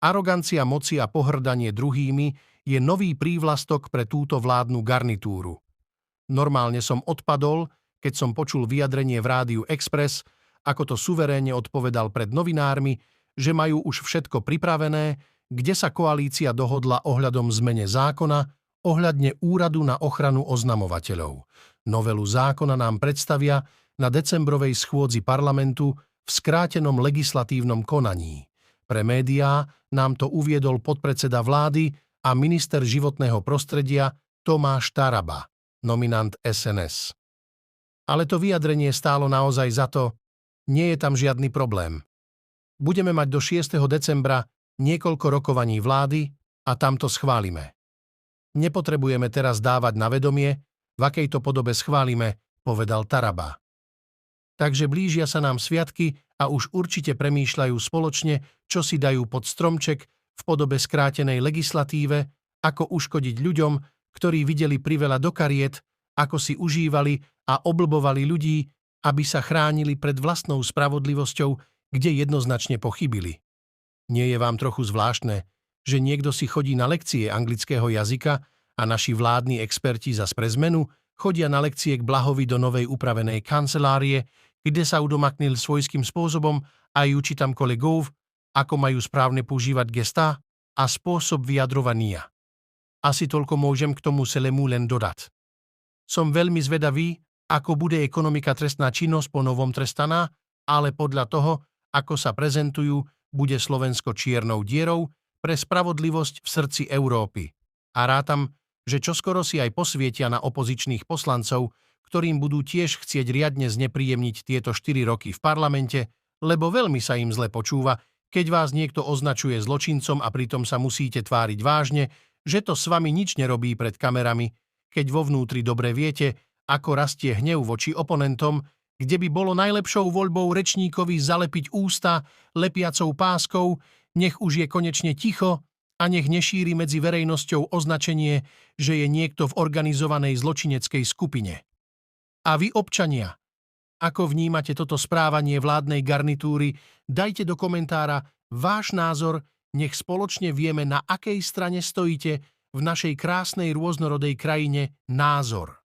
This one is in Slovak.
Arogancia moci a pohŕdanie druhými je nový prívlastok pre túto vládnu garnitúru. Normálne som odpadol, keď som počul vyjadrenie v rádiu Express, ako to suverénne odpovedal pred novinármi, že majú už všetko pripravené, kde sa koalícia dohodla ohľadom zmene zákona, ohľadne úradu na ochranu oznamovateľov. Novelu zákona nám predstavia na decembrovej schôdzi parlamentu v skrátenom legislatívnom konaní. Pre médiá nám to uviedol podpredseda vlády a minister životného prostredia Tomáš Taraba, nominant SNS. Ale to vyjadrenie stálo naozaj za to, nie je tam žiadny problém. Budeme mať do 6. decembra niekoľko rokovaní vlády a tam to schválime. Nepotrebujeme teraz dávať na vedomie, v akejto podobe schválime, povedal Taraba. Takže blížia sa nám sviatky a už určite premýšľajú spoločne, čo si dajú pod stromček v podobe skrátenej legislatíve, ako uškodiť ľuďom, ktorí videli priveľa do kariet, ako si užívali a oblbovali ľudí, aby sa chránili pred vlastnou spravodlivosťou, kde jednoznačne pochybili. Nie je vám trochu zvláštne, že niekto si chodí na lekcie anglického jazyka a naši vládni experti zas pre zmenu chodia na lekcie k Blahovi do novej upravenej kancelárie, kde sa udomaknil svojským spôsobom a učí tam kolegov, ako majú správne používať gestá a spôsob vyjadrovania. Asi toľko môžem k tomu celému len dodať. Som veľmi zvedavý, ako bude ekonomika trestná činnosť po novom trestaná, ale podľa toho, ako sa prezentujú, bude Slovensko čiernou dierou pre spravodlivosť v srdci Európy. A rátam, že čoskoro si aj posvietia na opozičných poslancov, ktorým budú tiež chcieť riadne znepríjemniť tieto 4 roky v parlamente, lebo veľmi sa im zle počúva, keď vás niekto označuje zločincom a pritom sa musíte tváriť vážne, že to s vami nič nerobí pred kamerami, keď vo vnútri dobre viete, ako rastie hnev voči oponentom, kde by bolo najlepšou voľbou rečníkovi zalepiť ústa lepiacou páskou, nech už je konečne ticho a nech nešíri medzi verejnosťou označenie, že je niekto v organizovanej zločineckej skupine. A vy, občania, ako vnímate toto správanie vládnej garnitúry, dajte do komentára váš názor, nech spoločne vieme, na akej strane stojíte v našej krásnej rôznorodej krajine názor.